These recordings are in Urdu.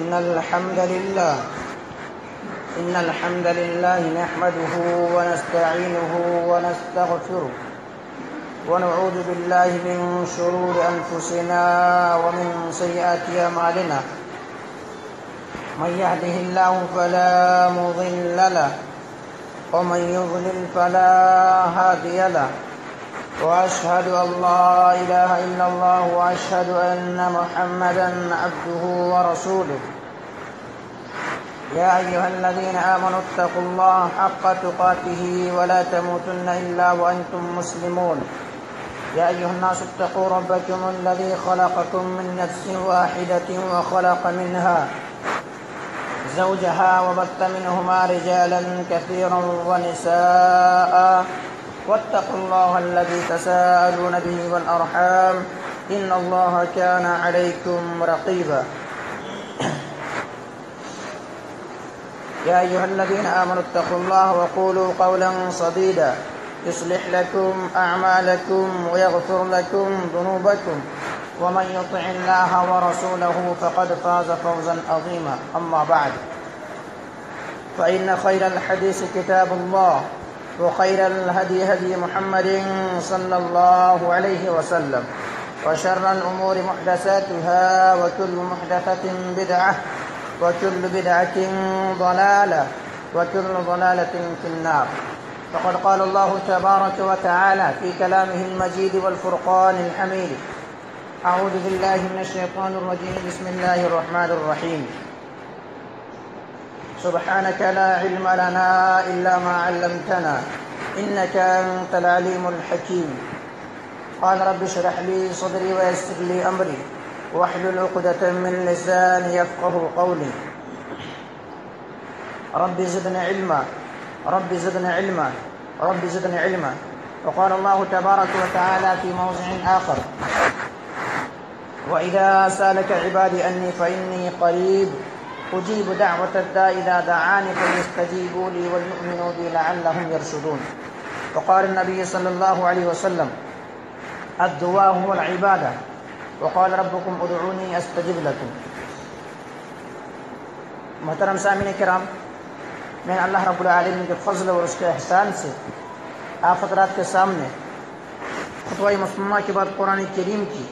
إن الحمد لله نحمده ونستعينه ونستغفره ونعوذ بالله من شرور أنفسنا ومن سيئات أعمالنا من يهده الله فلا مضل له ومن يضلل فلا هادي له وأشهد أن لا إله إلا الله وأشهد أن محمدا عبده ورسوله يا أيها الذين آمنوا اتقوا الله حق تقاته ولا تموتن إلا وأنتم مسلمون يا أيها الناس اتقوا ربكم الذي خلقكم من نفس واحدة وخلق منها زوجها وبث منهما رجالا كثيرا ونساء واتقوا الله الذي تساءلون به والأرحام إن الله كان عليكم رقيبا يا أيها الذين آمنوا اتقوا الله وقولوا قولا سديدا يصلح لكم أعمالكم ويغفر لكم ذنوبكم ومن يطع الله ورسوله فقد فاز فوزا عظيما أما بعد فإن خير الحديث كتاب الله وخير الهدي هدي محمد صلى الله عليه وسلم وشر الأمور محدثاتها وكل محدثة بدعة وكل بدعة ضلالة وكل ضلالة في النار فقد قال الله تبارك وتعالى في كلامه المجيد والفرقان الحميد أعوذ بالله من الشيطان الرجيم بسم الله الرحمن الرحيم سبحانك لا علم لنا إلا ما علمتنا إنك أنت العليم الحكيم قال رب اشرح لي صدري ويسر لي أمري واحلل عقدة من لساني يفقه قولي رب زدني علما رب زدني علما رب زدني علما وقال الله تبارك وتعالى في موضع آخر وإذا سألك عبادي أني فإني قريب أجيب دعوة الداء إذا دعاني فليستجيبوا لي وليؤمنوا بي لعلهم يرشدون وقال النبي صلى الله عليه وسلم الدعاء هو العبادة وقال ربكم ادعوني استجب لكم محترم سامعین کرام، میں اللہ رب العالمین کے فضل اور اس کے احسان سے آپ حضرات کے سامنے خطبہ مسموعہ کے بعد قرآن کریم کی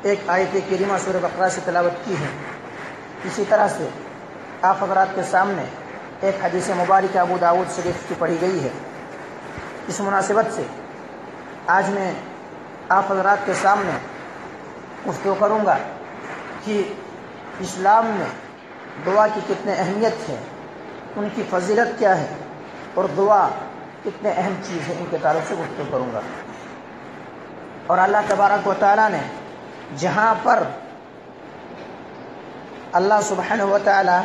ایک آیت کریمہ سورہ بقرہ سے تلاوت کی ہے۔ اسی طرح سے آپ حضرات کے سامنے ایک حدیث مبارکہ ابو داؤد شریف کی پڑھی گئی ہے۔ اس مناسبت سے آج میں آپ حضرات کے سامنے گفتگو کروں گا کہ اسلام میں دعا کی کتنے اہمیت ہے، ان کی فضیلت کیا ہے، اور دعا کتنے اہم چیز ہے، ان کے تعلق سے گفتگو کروں گا۔ اور اللہ تبارک و تعالیٰ نے جہاں پر اللہ سبحانہ و تعالیٰ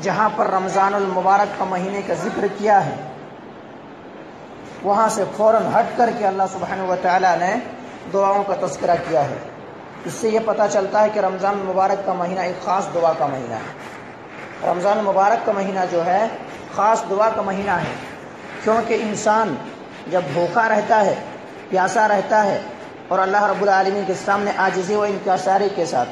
جہاں پر رمضان المبارک کا مہینے کا ذکر کیا ہے، وہاں سے فوراً ہٹ کر کے اللہ سبحانہ و تعالیٰ نے دعاؤں کا تذکرہ کیا ہے۔ اس سے یہ پتہ چلتا ہے کہ رمضان المبارک کا مہینہ ایک خاص دعا کا مہینہ ہے۔ رمضان المبارک کا مہینہ جو ہے خاص دعا کا مہینہ ہے، کیونکہ انسان جب بھوکا رہتا ہے، پیاسا رہتا ہے، اور اللہ رب العالمین کے سامنے عاجزی و انکساری کے ساتھ،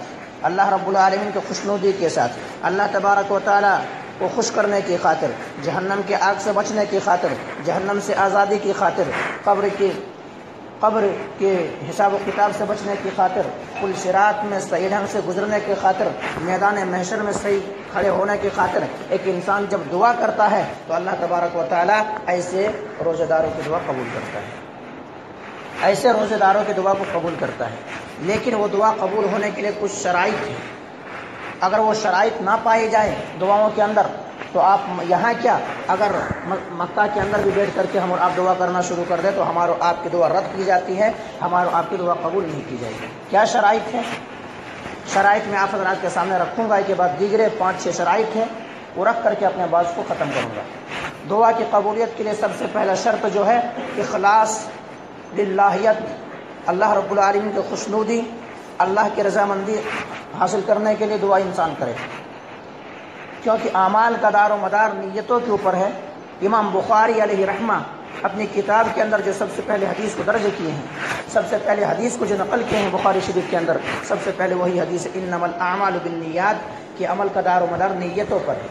اللہ رب العالمین کے خوشنودی کے ساتھ، اللہ تبارک و تعالیٰ کو خوش کرنے کی خاطر، جہنم کے آگ سے بچنے کی خاطر، جہنم سے آزادی کی خاطر، قبر کے حساب و کتاب سے بچنے کی خاطر، پل صراط میں صحیح ڈھنگ سے گزرنے کی خاطر، میدان محشر میں صحیح کھڑے ہونے کی خاطر ایک انسان جب دعا کرتا ہے تو اللہ تبارک و تعالیٰ ایسے روزہ داروں کی دعا قبول کرتا ہے، ایسے روزہ داروں کی دعا کو قبول کرتا ہے۔ لیکن وہ دعا قبول ہونے کے لیے کچھ شرائط ہیں۔ اگر وہ شرائط نہ پائی جائیں دعاؤں کے اندر تو آپ یہاں کیا، اگر مکہ کے اندر بھی بیٹھ کر کے ہم اور آپ دعا کرنا شروع کر دیں تو ہمارا آپ کی دعا رد کی جاتی ہے، ہمارا آپ کی دعا قبول نہیں کی جائے گی۔ کیا شرائط ہے؟ شرائط میں آپ حضرات کے سامنے رکھوں گا، کے بعد دیگرے 5-6 شرائط ہیں، وہ رکھ کر کے اپنے بات کو ختم کروں گا۔ دعا کی قبولیت کے لیے سب سے پہلا شرط جو ہے اخلاص، للہیت، اللہ رب العالمین کی خوشنودی، اللہ کی رضامندی حاصل کرنے کے لیے دعا انسان کرے، کیونکہ اعمال کا دار و مدار نیتوں کے اوپر ہے۔ امام بخاری علیہ رحمہ اپنی کتاب کے اندر جو سب سے پہلے حدیث کو درج کیے ہیں، سب سے پہلے حدیث کو جو نقل کیے ہیں بخاری شریف کے اندر، سب سے پہلے وہی حدیث انما الاعمال بالنیات، کہ عمل کا دار و مدار نیتوں پر ہے۔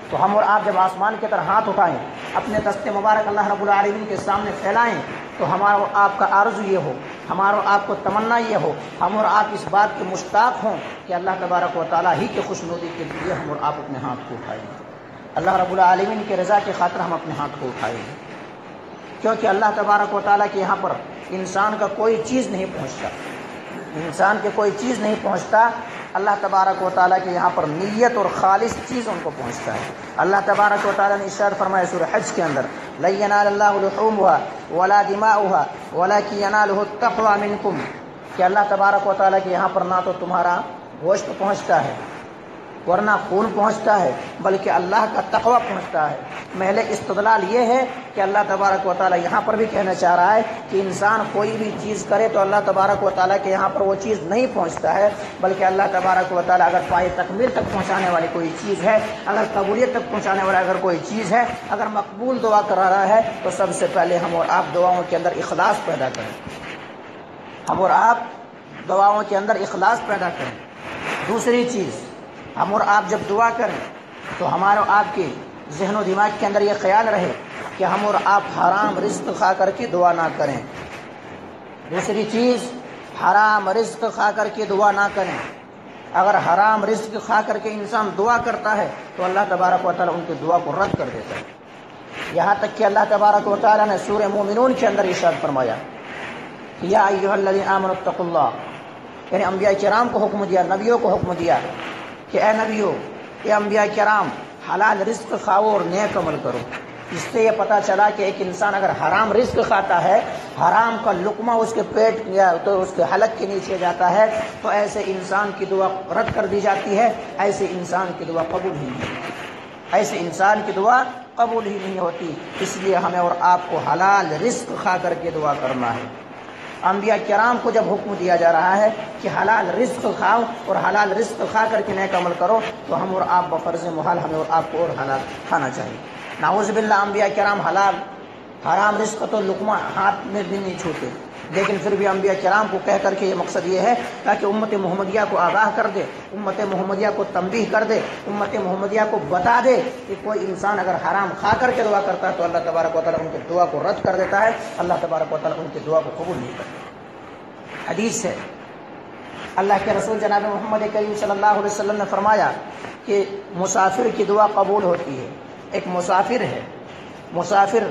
تو ہم اور آپ جب آسمان کی طرح ہاتھ اٹھائیں، اپنے دست مبارک اللہ رب العالمین کے سامنے پھیلائیں، تو ہمارا اور آپ کا عرض یہ ہو، ہمارا اور آپ کو تمنا یہ ہو، ہم اور آپ اس بات کے مشتاق ہوں کہ اللہ تبارک و تعالیٰ ہی کے خوشنودی کے لیے ہم اور آپ اپنے ہاتھ کو اٹھائیں گے، اللہ رب العالمین کی رضا کی خاطر ہم اپنے ہاتھ کو اٹھائیں گے، کیونکہ اللہ تبارک و تعالیٰ کے یہاں پر انسان کا کوئی چیز نہیں پہنچتا، انسان کے کوئی چیز نہیں پہنچتا، اللہ تبارک و تعالیٰ کے یہاں پر نیت اور خالص چیز ان کو پہنچتا ہے۔ اللہ تبارک و تعالیٰ نے ارشاد فرمایا سورہ حج کے اندر، لن ينال الله لحومها ولا دماؤها ولكن يناله التقوى منكم، کہ اللہ تبارک و تعالیٰ کے یہاں پر نہ تو تمہارا گوشت پہنچتا ہے ورنہ خون پہنچتا ہے، بلکہ اللہ کا تقوی پہنچتا ہے۔ محل استدلال یہ ہے کہ اللہ تبارک و تعالیٰ یہاں پر بھی کہنا چاہ رہا ہے کہ انسان کوئی بھی چیز کرے تو اللہ تبارک و تعالیٰ کے یہاں پر وہ چیز نہیں پہنچتا ہے، بلکہ اللہ تبارک و تعالیٰ اگر پائے تکمیل تک پہنچانے والی کوئی چیز ہے، اگر قبولیت تک پہنچانے والا اگر کوئی چیز ہے، اگر مقبول دعا کرا رہا ہے، تو سب سے پہلے ہم اور آپ دعاؤں کے اندر اخلاص پیدا کریں، ہم اور آپ دعاؤں کے اندر اخلاص پیدا کریں۔ دوسری چیز، ہم اور آپ جب دعا کریں تو ہمارے آپ کے ذہن و دماغ کے اندر یہ خیال رہے کہ ہم اور آپ حرام رزق کھا کر کے دعا نہ کریں۔ دوسری چیز، حرام رزق کھا کر کے دعا نہ کریں۔ اگر حرام رزق کھا کر کے انسان دعا کرتا ہے تو اللہ تبارک و تعالیٰ ان کی دعا کو رد کر دیتا ہے، یہاں تک کہ اللہ تبارک و تعالیٰ نے سورہ مومنون کے اندر ارشاد فرمایا، یا ایھا الذین آمنوا اتقوا اللہ، یعنی انبیاء کرام کو حکم دیا، نبیوں کو حکم دیا کہ اے نبیو، اے انبیاء کرام، حلال رزق کھاؤ اور نیک عمل کرو۔ اس سے یہ پتہ چلا کہ ایک انسان اگر حرام رزق کھاتا ہے، حرام کا لقمہ اس کے پیٹ یا تو اس کے حلق کے نیچے جاتا ہے، تو ایسے انسان کی دعا رد کر دی جاتی ہے، ایسے انسان کی دعا قبول ہی نہیں ہوتی، ایسے انسان کی دعا قبول ہی نہیں ہوتی۔ اس لیے ہمیں اور آپ کو حلال رزق کھا کر کے دعا کرنا ہے۔ انبیاء کرام کو جب حکم دیا جا رہا ہے کہ حلال رزق کھاؤ اور حلال رزق کھا کر کے نیک عمل کرو، تو ہم اور آپ بفرض محال ہمیں اور آپ کو اور حلال کھانا چاہیے۔ نعوذ باللہ، انبیاء کرام حرام رزق تو لقمہ ہاتھ میں بھی نہیں چھوتے، لیکن پھر بھی انبیاء کرام کو کہہ کر کے یہ مقصد یہ ہے تاکہ امت محمدیہ کو آگاہ کر دے، امت محمدیہ کو تنبیہ کر دے، امت محمدیہ کو بتا دے کہ کوئی انسان اگر حرام کھا کر کے دعا کرتا ہے تو اللہ تبارک و تعالیٰ ان کی دعا کو رد کر دیتا ہے، اللہ تبارک و تعالیٰ ان کی دعا کو قبول نہیں کرتا۔ حدیث ہے، اللہ کے رسول جناب محمد کریم صلی اللہ علیہ وسلم نے فرمایا کہ مسافر کی دعا قبول ہوتی ہے۔ ایک مسافر ہے، مسافر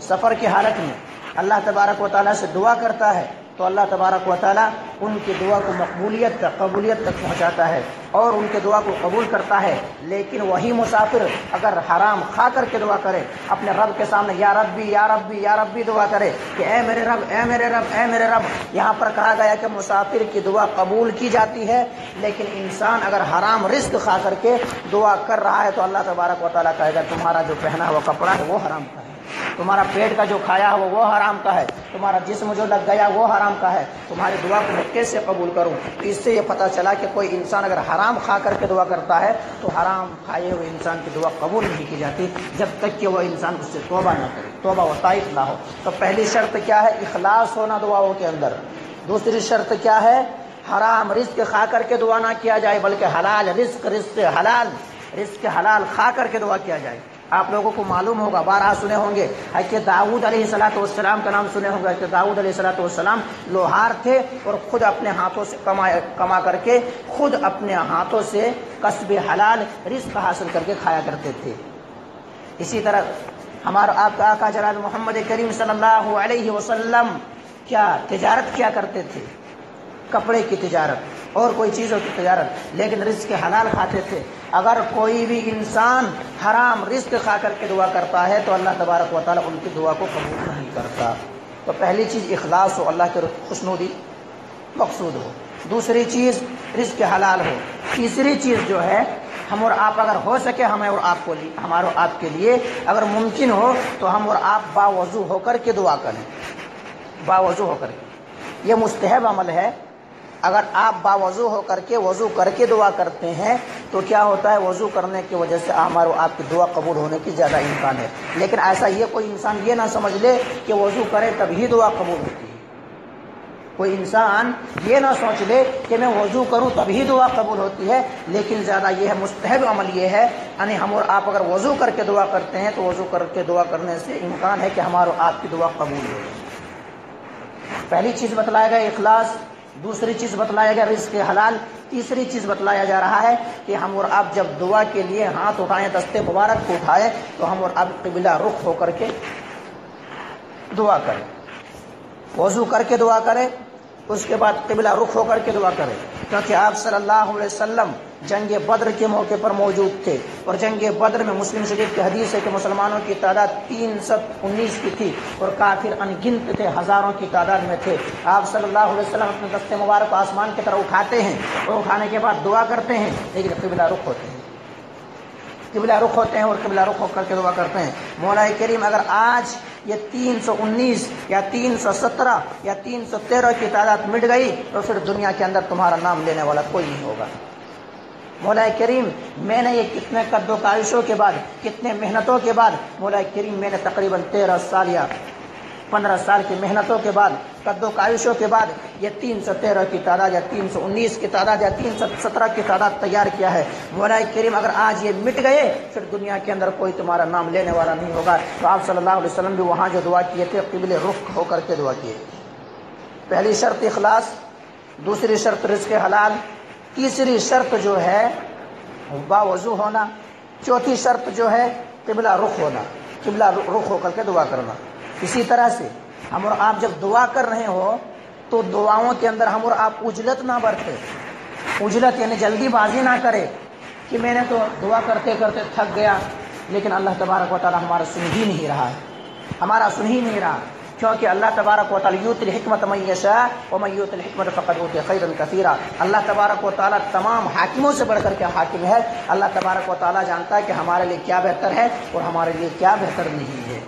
سفر کی حالت میں اللہ تبارک و تعالیٰ سے دعا کرتا ہے تو اللہ تبارک و تعالیٰ ان کی دعا کو قبولیت تک پہنچاتا ہے اور ان کی دعا کو قبول کرتا ہے۔ لیکن وہی مسافر اگر حرام کھا کر کے دعا کرے، اپنے رب کے سامنے یا ربی یا ربی یا ربی دعا کرے کہ اے میرے رب اے میرے رب اے میرے رب، یہاں پر کہا گیا کہ مسافر کی دعا قبول کی جاتی ہے، لیکن انسان اگر حرام رزق کھا کر کے دعا کر رہا ہے تو اللہ تبارک و تعالیٰ کہے گا تمہارا جو پہنا ہوا کپڑا ہے وہ حرام کا ہے، تمہارا پیٹ کا جو کھایا ہوا وہ حرام کا ہے، تمہارا جسم جو لگ گیا وہ حرام کا ہے، تمہاری دعا کو میں کیسے قبول کروں؟ تو اس سے یہ پتہ چلا کہ کوئی انسان اگر حرام کھا کر کے دعا کرتا ہے تو حرام کھائے ہوئے انسان کی دعا قبول نہیں کی جاتی جب تک کہ وہ انسان اس سے توبہ نہ کرے، توبہ و تائب نہ ہو۔ تو پہلی شرط کیا ہے؟ اخلاص ہونا دعاؤں کے اندر۔ دوسری شرط کیا ہے؟ حرام رزق کھا کر کے دعا نہ کیا جائے بلکہ حلال رزق حلال کھا کر کے دعا کیا جائے۔ آپ لوگوں کو معلوم ہوگا، بارہا سنے ہوں گے، کہ داؤد علیہ السلام کا نام سنے ہوں گے کہ داؤد علیہ السلام لوہار تھے اور خود اپنے ہاتھوں سے کما کر کے خود اپنے ہاتھوں سے کسب حلال رزق حاصل کر کے کھایا کرتے تھے۔ اسی طرح ہمارا آپ کا آقا جناب محمد کریم صلی اللہ علیہ وسلم کیا تجارت کیا کرتے تھے؟ کپڑے کی تجارت اور کوئی چیزوں کی تجارت، لیکن رزق حلال کھاتے تھے۔ اگر کوئی بھی انسان حرام رزق کھا کر کے دعا کرتا ہے تو اللہ تبارک و تعالیٰ ان کی دعا کو قبول نہیں کرتا۔ تو پہلی چیز اخلاص ہو، اللہ کے خوشنودی مقصود ہو۔ دوسری چیز رزق حلال ہو۔ تیسری چیز جو ہے، ہم اور آپ اگر ہو سکے ہمارے آپ کے لیے اگر ممکن ہو تو ہم اور آپ باوضو ہو کر کے دعا کریں، باوضو ہو کر کے۔ یہ مستحب عمل ہے۔ اگر آپ باوضو ہو کر کے وضو کر کے دعا کرتے ہیں تو کیا ہوتا ہے؟ وضو کرنے کی وجہ سے ہمارے آپ کی دعا قبول ہونے کی زیادہ امکان ہے۔ لیکن ایسا یہ کوئی انسان یہ نہ سمجھ لے کہ وضو کرے تب ہی دعا قبول ہوتی ہے۔ کوئی انسان یہ نہ سوچ لے کہ میں وضو کروں تبھی دعا قبول ہوتی ہے، لیکن زیادہ یہ ہے مستحب عمل یہ ہے، یعنی ہم اور آپ اگر وضو کر کے دعا کرتے ہیں تو وضو کر کے دعا کرنے سے امکان ہے کہ ہمارا آپ کی دعا قبول ہو۔ پہلی چیز بتلایا گیا اخلاص، دوسری چیز بتلایا گیا رزق حلال، تیسری چیز بتلایا جا رہا ہے کہ ہم اور آپ جب دعا کے لیے ہاتھ اٹھائیں، دستے مبارک کو اٹھائیں، تو ہم اور آپ قبلہ رخ ہو کر کے دعا کریں، وضو کر کے دعا کریں، اس کے بعد قبلہ رخ ہو کر کے دعا کریں، کیونکہ آپ صلی اللہ علیہ وسلم جنگ بدر کے موقع پر موجود تھے، اور جنگ بدر میں مسلم شریف کی حدیث ہے کہ مسلمانوں کی تعداد 319 کی تھی اور کافر ان گنت تھے، ہزاروں کی تعداد میں تھے۔ آپ صلی اللہ علیہ وسلم اپنے دستے مبارک کو آسمان کی طرف اٹھاتے ہیں اور اٹھانے کے بعد دعا کرتے ہیں، لیکن قبلہ رخ ہوتے ہیں، قبلہ رخ ہوتے ہیں اور قبلہ رخ ہو کر کے دعا کرتے ہیں۔ مولا کریم اگر آج یہ 319 یا 317 یا 313 کی تعداد مٹ گئی تو پھر دنیا کے اندر تمہارا نام لینے والا کوئی نہیں ہوگا۔ مولا کریم میں نے یہ کتنے قد و کاوشوں کے بعد، کتنے محنتوں کے بعد، مولا کریم میں نے تقریباً 13 سال یا 15 سال کی محنتوں کے بعد، قد و کاوشوں کے بعد یہ 313 کی تعداد یا 319 کی تعداد یا 317 کی تعداد تیار کیا ہے۔ مولا کریم اگر آج یہ مٹ گئے پھر دنیا کے اندر کوئی تمہارا نام لینے والا نہیں ہوگا۔ تو آپ صلی اللہ علیہ وسلم بھی وہاں جو دعا کیے تھے قبل رخ ہو کر کے دعا کیے۔ پہلی شرط اخلاص، دوسری شرط رزق حلال، تیسری شرط جو ہے باوضو ہونا، چوتھی شرط جو ہے قبلہ رخ ہونا، قبلہ رخ ہو کر کے دعا کرنا۔ اسی طرح سے ہم اور آپ جب دعا کر رہے ہو تو دعاؤں کے اندر ہم اور آپ عجلت نہ برتے، عجلت یعنی جلدی بازی نہ کرے کہ میں نے تو دعا کرتے کرتے تھک گیا لیکن اللہ تبارک و تعالی ہمارا سن ہی نہیں رہا ہے، ہمارا سن ہی نہیں رہا، کیونکہ اللہ تبارک و تعالی یؤتی الحکمت من یشاء ومن یؤت الحکمت فقد اوتی خیرا کثیرا۔ اللہ تبارک و تعالی تمام حاکموں سے بڑھ کر کے حاکم ہے۔ اللہ تبارک و تعالی جانتا ہے کہ ہمارے لیے کیا بہتر ہے اور ہمارے لیے کیا بہتر نہیں ہے۔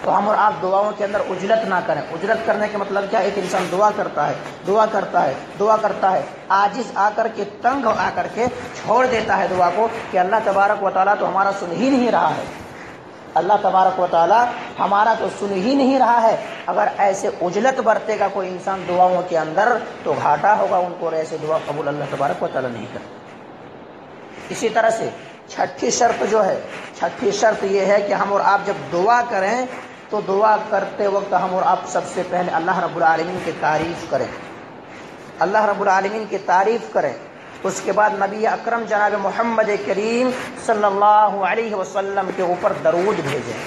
تو ہم اور آپ دعاؤں کے اندر عجلت نہ کریں۔ عجلت کرنے کے مطلب کیا ہے؟ ایک انسان دعا کرتا ہے، دعا کرتا ہے، دعا کرتا ہے، عاجز آ کر کے، تنگ آ کر کے چھوڑ دیتا ہے دعا کو کہ اللہ تبارک و تعالیٰ تو ہمارا سن ہی نہیں رہا ہے، اللہ تبارک و تعالیٰ ہمارا تو سن ہی نہیں رہا ہے۔ اگر ایسے عجلت برتے گا کوئی انسان دعاؤں کے اندر تو گھاٹا ہوگا ان کو، اور ایسے دعا قبول اللہ تبارک و تعالیٰ نہیں کرتا۔ اسی طرح سے چھٹی شرط جو ہے، چھٹی شرط یہ ہے کہ ہم اور آپ جب دعا کریں تو دعا کرتے وقت ہم اور آپ سب سے پہلے اللہ رب العالمین کی تعریف کریں، اللہ رب العالمین کی تعریف کریں، اس کے بعد نبی اکرم جناب محمد کریم صلی اللہ علیہ وسلم کے اوپر درود بھیجیں۔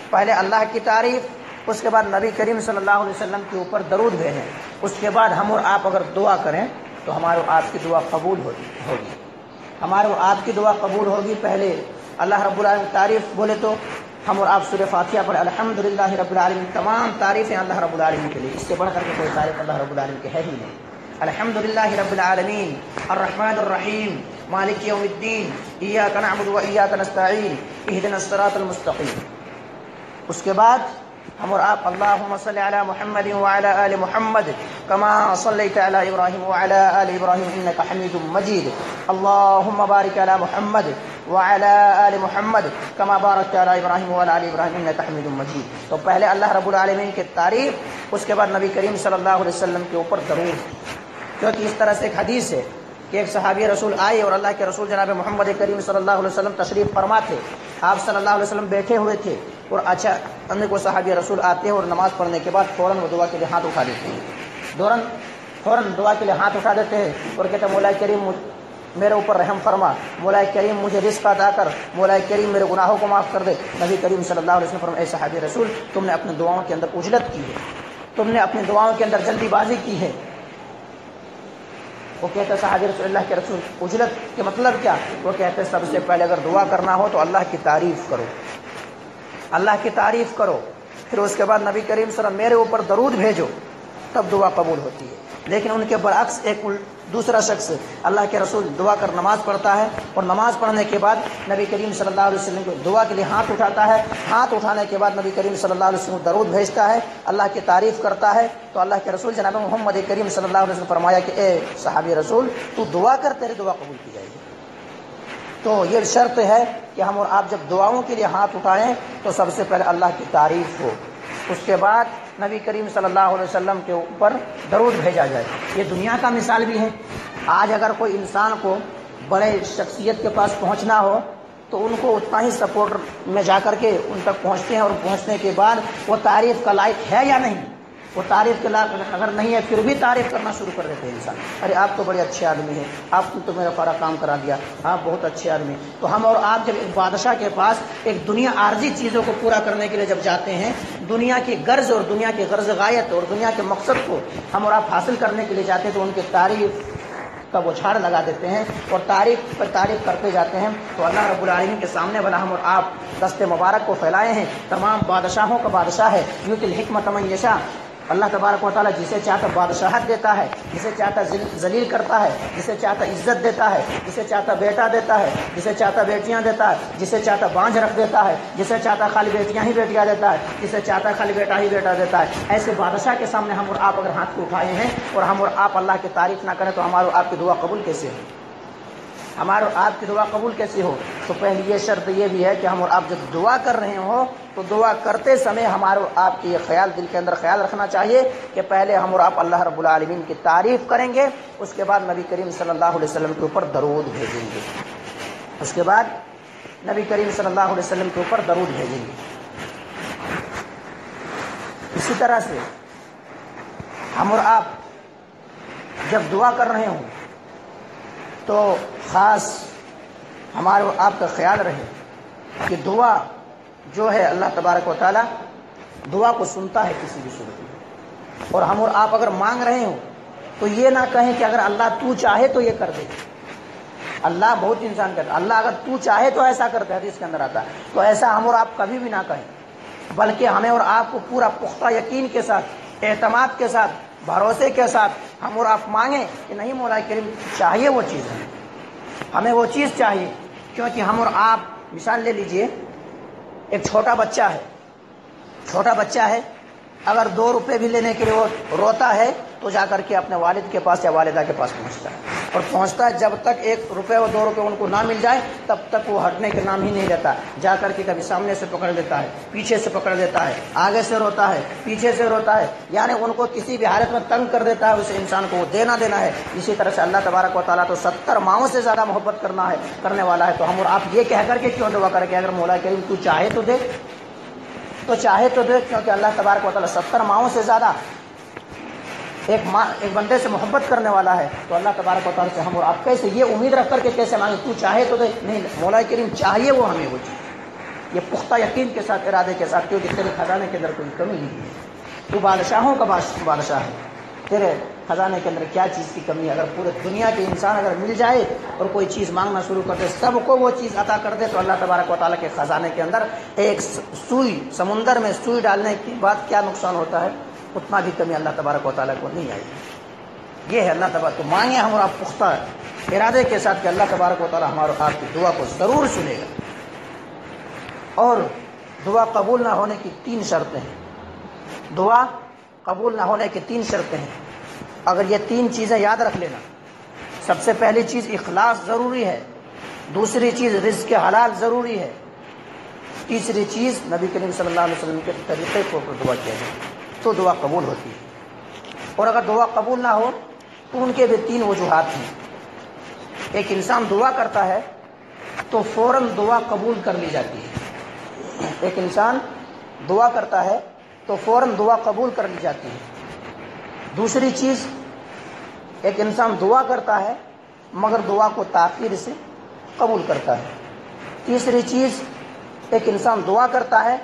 پہلے اللہ کی تعریف، اس کے بعد نبی کریم صلی اللہ علیہ وسلم کے اوپر درود بھیجیں، اس کے بعد ہم اور آپ اگر دعا کریں تو ہمارے آپ کی دعا قبول ہوگی، ہمارے آپ کی دعا قبول ہوگی۔ پہلے اللہ رب العالمین تعریف بولے تو ہم اور آپ سورہ فاتحہ پڑھیں، الحمدللہ رب العالمین، تمام تعریفیں اللہ رب العالمین کے لیے، اس سے بڑھ کر کے کوئی تعریف اللہ رب العالمین کی ہے ہی نہیں۔ الحمدللہ رب العالمین الرحمن الرحیم مالک یوم الدین ایاک نعبد و ایاک نستعین اہدنا الصراط المستقیم۔ اس کے بعد ہم اور آپ اللہم صلی علی محمد وعلی آل محمد کما صلیت علی ابراہیم وعلی آل ابراہیم انک حمید مجید، اللہم بارک علی محمد وعلی آل محمد کما بارکت علی ابراہیم وعلی آل ابراہیم انک حمید مجید۔ تو پہلے اللہ رب العالمین کی تعریف، اس کے بعد نبی کریم صلی اللہ علیہ وسلم کے اوپر درود، کیونکہ اس طرح سے ایک حدیث ہے کہ ایک صحابی رسول آئے اور اللہ کے رسول جناب محمد کریم صلی اللہ علیہ وسلم تشریف فرما تھے، آپ صلی اللہ علیہ وسلم بیٹھے ہوئے تھے اور اچانک وہ صحابی رسول آتے ہیں اور نماز پڑھنے کے بعد فوراً وہ دعا کے لیے ہاتھ اٹھا دیتے ہیں، فوراً دعا کے لیے ہاتھ اٹھا دیتے ہیں اور کہتے ہیں مولا کریم میرے اوپر رحم فرما، مولا کریم مجھے رزق عطا کر، مولا کریم میرے گناہوں کو معاف کر دے۔ نبی کریم صلی اللہ علیہ وسلم فرمایا، اے صحابی رسول تم نے اپنے دعاؤں کے اندر عجلت کی ہے، تم نے اپنی دعاؤں کے اندر جلدی بازی کی ہے۔ وہ کہتے ہیں صحابی رسول اللہ کے رسول عجلت کے مطلب کیا؟ وہ کہتے ہیں سب سے پہلے اگر دعا کرنا ہو تو اللہ کی تعریف کرو، اللہ کی تعریف کرو، پھر اس کے بعد نبی کریم صلی اللہ علیہ وسلم میرے اوپر درود بھیجو، تب دعا قبول ہوتی ہے۔ لیکن ان کے برعکس ایک دوسرا شخص اللہ کے رسول دعا کر نماز پڑھتا ہے اور نماز پڑھنے کے بعد نبی کریم صلی اللہ علیہ وسلم کو دعا کے لیے ہاتھ اٹھاتا ہے، ہاتھ اٹھانے کے بعد نبی کریم صلی اللہ علیہ وسلم درود بھیجتا ہے، اللہ کی تعریف کرتا ہے، تو اللہ کے رسول جناب محمد کریم صلی اللہ علیہ وسلم فرمایا کہ اے صحابی رسول تو دعا کر، تیری دعا قبول کی جائے گی۔ تو یہ شرط ہے کہ ہم اور آپ جب دعاؤں کے لیے ہاتھ اٹھائیں تو سب سے پہلے اللہ کی تعریف ہو، اس کے بعد نبی کریم صلی اللہ علیہ وسلم کے اوپر درود بھیجا جائے۔ یہ دنیا کا مثال بھی ہے۔ آج اگر کوئی انسان کو بڑے شخصیت کے پاس پہنچنا ہو تو ان کو اتنا ہی سپورٹ میں جا کر کے ان تک پہنچتے ہیں، اور پہنچنے کے بعد وہ تعریف کا لائق ہے یا نہیں، وہ تعریف کے لائق اگر نہیں ہے پھر بھی تعریف کرنا شروع کر دیتے ہیں انسان، ارے آپ تو بڑے اچھے آدمی ہیں، آپ نے تو میرا سارا کام کرا دیا، آپ بہت اچھے آدمی۔ تو ہم اور آپ جب ایک بادشاہ کے پاس ایک دنیا عارضی چیزوں کو پورا کرنے کے لیے جب جاتے ہیں، دنیا کی غرض اور دنیا کی غرض غایت اور دنیا کے مقصد کو ہم اور آپ حاصل کرنے کے لیے جاتے ہیں، تو ان کی تعریف کا بوچھاڑ لگا دیتے ہیں اور تعریف پر تعریف کرتے جاتے ہیں۔ تو اللہ رب العالمین کے سامنے بنا ہم اور آپ دست مبارک کو پھیلائے ہیں، تمام بادشاہوں کا بادشاہ ہے، یؤتی الحکمۃ من یشاء، اللہ تبارک و تعالیٰ جسے چاہتا بادشاہت دیتا ہے، جسے چاہتا ذلیل کرتا ہے، جسے چاہتا عزت دیتا ہے، جسے چاہتا بیٹا دیتا ہے، جسے چاہتا بیٹیاں دیتا ہے، جسے چاہتا بانجھ رکھ دیتا ہے، جسے چاہتا خالی بیٹیاں ہی بیٹیاں دیتا ہے، جسے چاہتا خالی بیٹا ہی بیٹا دیتا ہے۔ ایسے بادشاہ کے سامنے ہم اور آپ اگر ہاتھ کو اٹھائے ہیں اور ہم اور آپ اللہ کی تعریف نہ کریں تو ہمارے آپ کی دعا قبول کیسے ہو؟ ہمارے آپ کی دعا قبول کیسی ہو؟ تو پہلی یہ شرط یہ بھی ہے کہ ہم اور آپ جب دعا کر رہے ہوں تو دعا کرتے سمے ہمارے آپ کی یہ خیال دل کے اندر خیال رکھنا چاہیے کہ پہلے ہم اور آپ اللہ رب العالمین کی تعریف کریں گے، اس کے بعد نبی کریم صلی اللہ علیہ وسلم کے اوپر درود بھیجیں گے، اس کے بعد نبی کریم صلی اللہ علیہ وسلم کے اوپر درود بھیجیں گے۔ اسی طرح سے ہم اور آپ جب دعا کر رہے ہوں تو خاص ہمارے آپ کا خیال رہے کہ دعا جو ہے اللہ تبارک و تعالیٰ دعا کو سنتا ہے کسی بھی صورت میں، اور ہم اور آپ اگر مانگ رہے ہوں تو یہ نہ کہیں کہ اگر اللہ تو چاہے تو یہ کر دے، اللہ بہت انسان کرتا، اللہ اگر تو چاہے تو ایسا کرتے، حدیث کے اندر آتا ہے، تو ایسا ہم اور آپ کبھی بھی نہ کہیں، بلکہ ہمیں اور آپ کو پورا پختہ یقین کے ساتھ، اعتماد کے ساتھ، بھروسے کے ساتھ ہم اور آپ مانگیں کہ نہیں مولا کریم چاہیے وہ چیز ہے، ہمیں وہ چیز چاہیے، کیونکہ ہم اور آپ مثال لے لیجئے، ایک چھوٹا بچہ ہے، اگر 2 روپے بھی لینے کے لیے وہ روتا ہے تو جا کر کے اپنے والد کے پاس یا والدہ کے پاس پہنچتا ہے، اور پہنچتا ہے جب تک 1 روپے اور 2 روپے ان کو نہ مل جائے تب تک وہ ہٹنے کے نام ہی نہیں لیتا، جا کر کے کبھی سامنے سے پکڑ لیتا ہے، پیچھے سے پکڑ لیتا ہے، آگے سے روتا ہے، پیچھے سے روتا ہے، یعنی ان کو کسی بھی حالت میں تنگ کر دیتا ہے، اس انسان کو وہ دینا ہے۔ اسی طرح سے اللہ تبارک و تعالیٰ تو 70 ماؤں سے زیادہ محبت کرنے والا ہے، تو ہم اور آپ یہ کہہ کر کے کیوں دعا کریں کہ اگر مولا کریم تو چاہے تو دے، کیونکہ اللہ تبارک و تعالیٰ 70 ماؤں سے زیادہ ایک بندے سے محبت کرنے والا ہے، تو اللہ تبارک و تعالیٰ سے ہم اور آپ کیسے یہ امید رکھ کر کے کیسے مانگے تو چاہے تو دے؟ نہیں، مولا کریم چاہیے وہ ہمیں وہ چیز، یہ پختہ یقین کے ساتھ، ارادے کے ساتھ، کیونکہ تیرے خزانے کے اندر کوئی کمی نہیں ہے، تو بادشاہوں کا بادشاہ ہے، تیرے خزانے کے اندر کیا چیز کی کمی ہے؟ اگر پورے دنیا کے انسان اگر مل جائے اور کوئی چیز مانگنا شروع کر دے، سب کو وہ چیز عطا کر دے، تو اللہ تبارک و تعالیٰ کے خزانے کے اندر ایک سوئی، سمندر میں سوئی ڈالنے کے بعد کیا نقصان ہوتا ہے، اتنا بھی کمی اللہ تبارک و تعالیٰ کو نہیں آئی۔ یہ ہے اللہ تبارک، تو مانگے ہم اور آپ پختہ ارادے کے ساتھ کہ اللہ تبارک و تعالیٰ ہمارے آپ کی دعا کو ضرور سنے گا۔ اور دعا قبول نہ ہونے کی 3 شرطیں ہیں، دعا قبول نہ ہونے کی 3 شرطیں ہیں، اگر یہ 3 چیزیں یاد رکھ لینا، سب سے پہلی چیز اخلاص ضروری ہے، دوسری چیز رزق حلال ضروری ہے، تیسری چیز نبی کریم صلی اللہ علیہ وسلم کے طریقے کو دعا کیا جائے تو دعا قبول ہوتی ہے۔ اور اگر دعا قبول نہ ہو تو ان کے بھی 3 وجوہات ہیں۔ ایک انسان دعا کرتا ہے تو فوراً دعا قبول کر لی جاتی ہے، ایک انسان دعا کرتا ہے تو فوراً دعا قبول کر لی جاتی ہے۔ دوسری چیز، ایک انسان دعا کرتا ہے مگر دعا کو تاخیر سے قبول کرتا ہے۔ تیسری چیز، ایک انسان دعا کرتا ہے،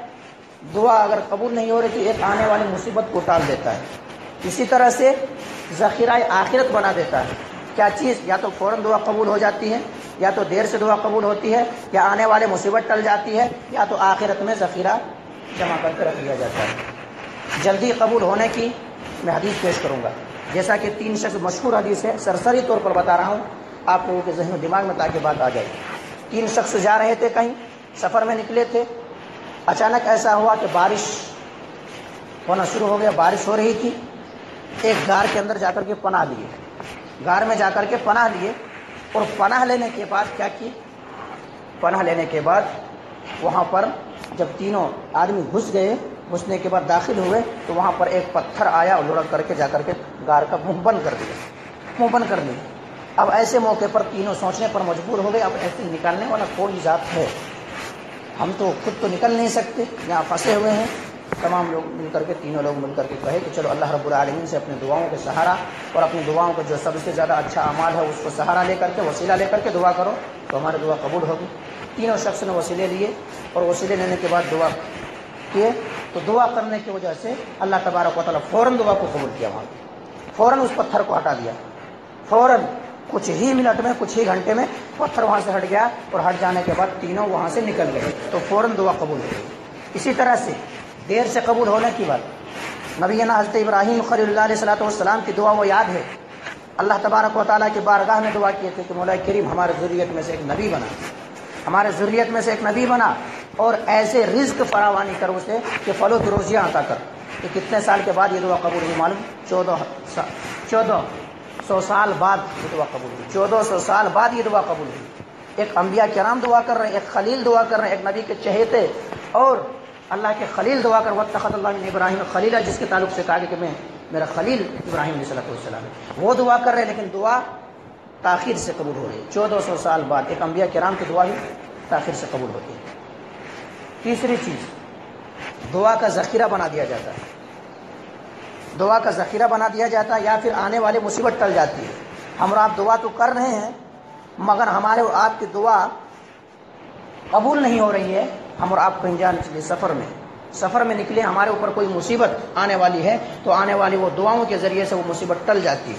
دعا اگر قبول نہیں ہو رہی تو ایک آنے والی مصیبت کو ٹال دیتا ہے، اسی طرح سے ذخیرہ آخرت بنا دیتا ہے۔ کیا چیز؟ یا تو فوراً دعا قبول ہو جاتی ہے، یا تو دیر سے دعا قبول ہوتی ہے، یا آنے والے مصیبت ٹل جاتی ہے، یا تو آخرت میں ذخیرہ جمع کر کے رکھ لیا جاتا ہے۔ جلدی قبول ہونے کی میں حدیث پیش کروں گا، جیسا کہ 3 شخص مشہور حدیث ہے، سرسری طور پر بتا رہا ہوں آپ لوگوں کے ذہن و دماغ میں تاکہ بات آ جائے۔ 3 شخص جا رہے تھے، کہیں سفر میں نکلے تھے، اچانک ایسا ہوا کہ بارش ہونا شروع ہو گیا، بارش ہو رہی تھی، ایک غار کے اندر جا کر کے پناہ لیے، غار میں جا کر کے پناہ لیے، اور پناہ لینے کے بعد کیا کیے؟ پناہ لینے کے بعد وہاں پر جب تینوں آدمی گھس گئے گھسنے کے بعد داخل ہوئے تو وہاں پر ایک پتھر آیا اور لڑک کر کے جا کر کے غار کا منہ بند کر دیا، منہ بند کر دیا۔ اب ایسے موقع پر تینوں سوچنے پر مجبور ہو گئے، اب ایسے نکالنے والا کوئی ذات ہے، ہم تو خود تو نکل نہیں سکتے، یہاں پھنسے ہوئے ہیں۔ تمام لوگ مل کر کے، تینوں لوگ مل کر کے کہے کہ چلو اللہ رب العالمین سے اپنی دعاؤں کے سہارا اور اپنی دعاؤں کا جو سب سے زیادہ اچھا اعمال ہے اس کو سہارا لے کر کے، وسیلہ لے کر کے دعا کرو تو ہماری دعا قبول ہوگی۔ تینوں شخص نے وسیلے لیے اور وسیلے لینے کے بعد دعا کیے، تو دعا کرنے کی وجہ سے اللہ تبارک و تعالیٰ فوراً دعا کو قبول کیا، وہاں فوراً اس پتھر کو ہٹا دیا، فوراً کچھ ہی منٹ میں، کچھ ہی گھنٹے میں پتھر وہاں سے ہٹ گیا، اور ہٹ جانے کے بعد تینوں وہاں سے نکل گئے، تو فوراً دعا قبول ہو گئی۔ اسی طرح سے دیر سے قبول ہونے کی بات، نبینا حضرت ابراہیم خلیل اللہ علیہ الصلوۃ والسلام کی دعا وہ یاد ہے، اللہ تبارک و تعالیٰ کی بارگاہ میں دعا کیے تھے کہ مولا کریم ہمارے ذریت میں سے ایک نبی بنا، ہمارے ذریت میں سے ایک نبی بنا، اور ایسے رزق فراوانی کر اسے کہ پھل و روزیاں عطا کر۔ تو کتنے سال کے بعد یہ دعا قبول ہوئی معلوم؟ 1400 سال بعد یہ دعا قبول ہوئی، 1400 سال بعد یہ دعا قبول ہوئی۔ ایک انبیاء کرام دعا کر رہے ہیں، ایک خلیل دعا کر رہے ہیں، ایک نبی کے چہیتے اور اللہ کے خلیل دعا کر واتخذ اللہ من ابراہیم خلیلا، جس کے تعلق سے کہا کہ میں میرا خلیل ابراہیم علیہ السلام ہے، وہ دعا کر رہے ہیں، لیکن دعا تاخیر سے قبول ہو رہی ہے۔ 1400 سال بعد ایک انبیاء کرام کی دعا بھی تاخیر سے قبول ہوتی ہے۔ تیسری چیز، دعا کا ذخیرہ بنا دیا جاتا ہے، دعا کا ذخیرہ بنا دیا جاتا ہے، یا پھر آنے والی مصیبت ٹل جاتی ہے۔ ہم اور آپ دعا تو کر رہے ہیں مگر ہمارے اور آپ کی دعا قبول نہیں ہو رہی ہے، ہم اور آپ کہیں جان چلے سفر میں نکلے، ہمارے اوپر کوئی مصیبت آنے والی ہے تو آنے والی وہ دعاؤں کے ذریعے سے وہ مصیبت ٹل جاتی ہے،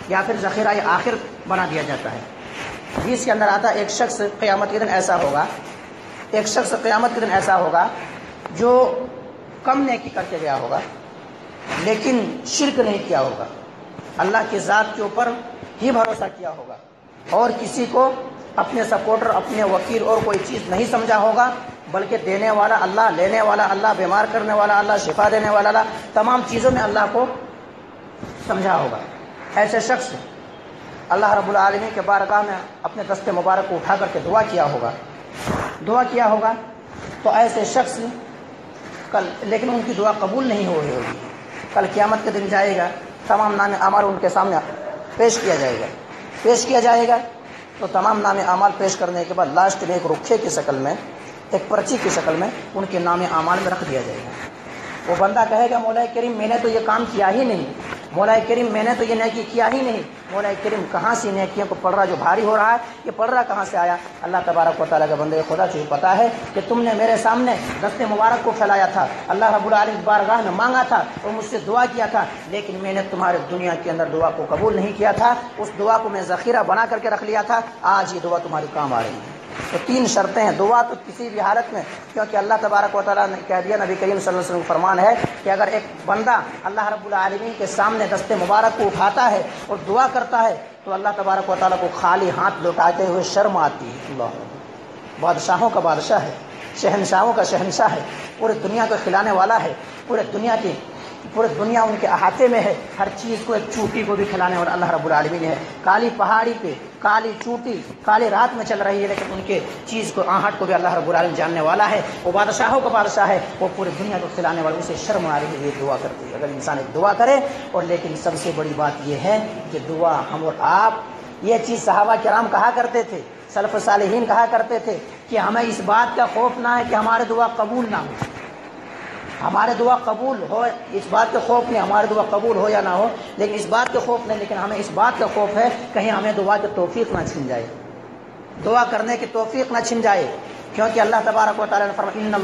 یا پھر ذخیرہ آخر بنا دیا جاتا ہے۔ حدیث کے اندر آتا ہے ایک شخص قیامت کے دن ایسا ہوگا جو کم نیکی کر کے گیا ہوگا لیکن شرک نہیں کیا ہوگا، اللہ کی ذات کے اوپر ہی بھروسہ کیا ہوگا، اور کسی کو اپنے سپورٹر، اپنے وکیل اور کوئی چیز نہیں سمجھا ہوگا، بلکہ دینے والا اللہ، لینے والا اللہ، بیمار کرنے والا اللہ، شفا دینے والا اللہ، تمام چیزوں میں اللہ کو سمجھا ہوگا۔ ایسے شخص اللہ رب العالمین کے بارگاہ میں اپنے دست مبارک کو اٹھا کر کے دعا کیا ہوگا تو ایسے شخص کل، لیکن ان کی دعا قبول نہیں ہو رہی ہوگی، کل قیامت کے دن جائے گا، تمام نام اعمال ان کے سامنے پیش کیا جائے گا تو تمام نام اعمال پیش کرنے کے بعد لاسٹ میں ایک رکھے کی شکل میں، ایک پرچی کی شکل میں ان کے نام اعمال میں رکھ دیا جائے گا۔ وہ بندہ کہے گا مولا کریم میں نے تو یہ کام کیا ہی نہیں، مولا کریم میں نے تو یہ نیکی کیا ہی نہیں، مولا کریم کہاں سے نیکیوں کو پڑھ رہا جو بھاری ہو رہا ہے، یہ پڑھ رہا کہاں سے آیا؟ اللہ تبارک و تعالیٰ کے بندے خدا سے پتا ہے کہ تم نے میرے سامنے دست مبارک کو پھیلایا تھا، اللہ رب العالمین بارگاہ میں مانگا تھا اور مجھ سے دعا کیا تھا، لیکن میں نے تمہارے دنیا کے اندر دعا کو قبول نہیں کیا تھا، اس دعا کو میں ذخیرہ بنا کر کے رکھ لیا تھا، آج یہ دعا تمہاری کام آ رہی ہے۔ تو 3 شرطیں ہیں دعا تو کسی بھی حالت میں، کیونکہ اللہ تبارک و تعالیٰ نے کہہ دیا، نبی کریم صلی اللہ علیہ وسلم کا فرمان ہے کہ اگر ایک بندہ اللہ رب العالمین کے سامنے دست مبارک کو اٹھاتا ہے اور دعا کرتا ہے تو اللہ تبارک و تعالیٰ کو خالی ہاتھ لوٹاتے ہوئے شرم آتی ہے۔ اللہ بادشاہوں کا بادشاہ ہے، شہنشاہوں کا شہنشاہ ہے، پورے دنیا کو کھلانے والا ہے، پورے دنیا ان کے احاطے میں ہے، ہر چیز کو، ایک چوٹی کو بھی کھلانے والا اللہ رب العالمین ہے۔ کالی پہاڑی پہ کالی چوٹی کالی رات میں چل رہی ہے لیکن ان کے چیز کو، آہٹ کو بھی اللہ رب العالمین جاننے والا ہے، وہ بادشاہوں کا بادشاہ ہے، وہ پورے دنیا کو کھلانے والا، اسے شرم آ رہی ہے یہ دعا کرتی ہے۔ اگر انسان ایک دعا کرے، اور لیکن سب سے بڑی بات یہ ہے کہ دعا ہم اور آپ، یہ چیز صحابہ کرام کہا کرتے تھے، سلف صالحین کہا کرتے تھے کہ ہمیں اس بات کا خوف نہ ہے کہ ہمارے دعا قبول نہ ہو، ہمارے دعا قبول ہو، اس بات کا خوف نہیں، ہمارے دعا قبول ہو یا نہ ہو، لیکن اس بات کا خوف نہیں، لیکن ہمیں اس بات کا خوف ہے کہیں ہمیں دعا کی توفیق نہ چھن جائے، دعا کرنے کی توفیق نہ چھن جائے، کیونکہ اللہ تبارک و تعالیٰ نے فرمایا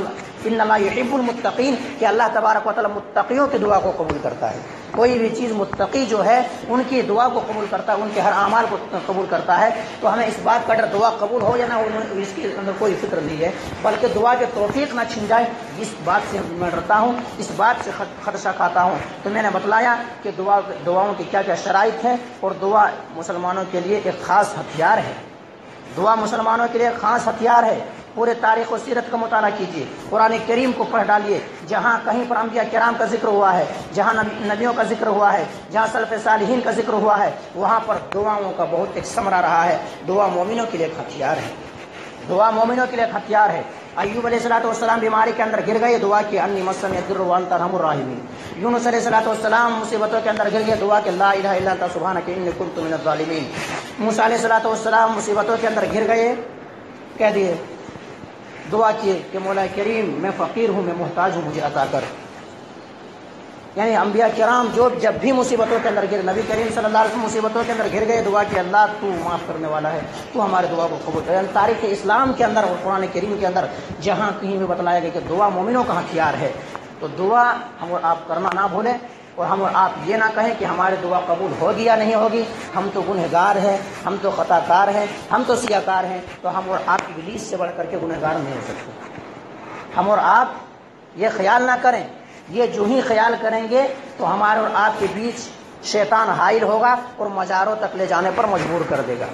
ان اللہ یحب المتقین، کہ اللہ تبارک و تعالیٰ متقیوں کی دعا کو قبول کرتا ہے۔ کوئی بھی چیز متقی جو ہے ان کی دعا کو قبول کرتا ہے، ان کے ہر اعمال کو قبول کرتا ہے، تو ہمیں اس بات کا ڈر، دعا قبول ہو یا نہ ہو اس کے اندر کوئی فکر نہیں ہے، بلکہ دعا کی توفیق نہ چھن جائے، اس بات سے میں ڈرتا ہوں، اس بات سے خدشہ کھاتا ہوں۔ تو میں نے بتلایا کہ دعاؤں کی کیا کیا شرائط ہیں، اور دعا مسلمانوں کے لیے ایک خاص ہتھیار ہے، دعا مسلمانوں کے لیے ایک خاص ہتھیار ہے۔ پورے تاریخ و سیرت کا مطالعہ کیجیے، قرآن کریم کو پڑھ ڈالیے، جہاں کہیں پر انبیاء کرام کا ذکر ہوا ہے، جہاں نبیوں کا ذکر ہوا ہے، جہاں سلف صالحین کا ذکر ہوا ہے، وہاں پر دعاؤں کا بہت ایک ثمرہ رہا ہے۔ دعا مومنوں کے لیے ایک ہتھیار ہے، دعا مومنوں کے لیے ایک ہتھیار ہے۔ ایوب علیہ السلام بیماری کے اندر گر گئے، دعا کی انی مسنی الضر وانت ارحم الراحمین۔ یونس علیہ السلام مصیبتوں کے اندر گر گئے، دعا کی لا الہ الا انت سبحانک انی کنت من الظالمین۔ موسیٰ علیہ السلام مصیبتوں کے اندر گر گئے، کہہ دیے، دعا کیے کہ مولا کریم میں فقیر ہوں، میں محتاج ہوں، مجھے عطا کر۔ یعنی انبیاء کرام جو جب بھی مصیبتوں کے اندر گر، نبی کریم صلی اللہ علیہ وسلم مصیبتوں کے اندر گر گئے، دعا کی اللہ تو معاف کرنے والا ہے، تو ہمارے دعا کو قبول کرے۔ تاریخ اسلام کے اندر اور قرآن کریم کے اندر جہاں کہیں بھی بتلایا گیا کہ دعا مومنوں کا ہتھیار ہے، تو دعا ہم اور آپ کرنا نہ بھولیں، اور ہم اور آپ یہ نہ کہیں کہ ہماری دعا قبول ہوگی یا نہیں ہوگی، ہم تو گنہگار ہیں، ہم تو خطا کار ہیں، ہم تو سیاہ کار ہیں، تو ہم اور آپ ابلیس سے بڑھ کر کے گنہگار نہیں ہو سکتے۔ ہم اور آپ یہ خیال نہ کریں، یہ جو ہی خیال کریں گے تو ہمارے اور آپ کے بیچ شیطان حائل ہوگا اور مزاروں تک لے جانے پر مجبور کر دے گا۔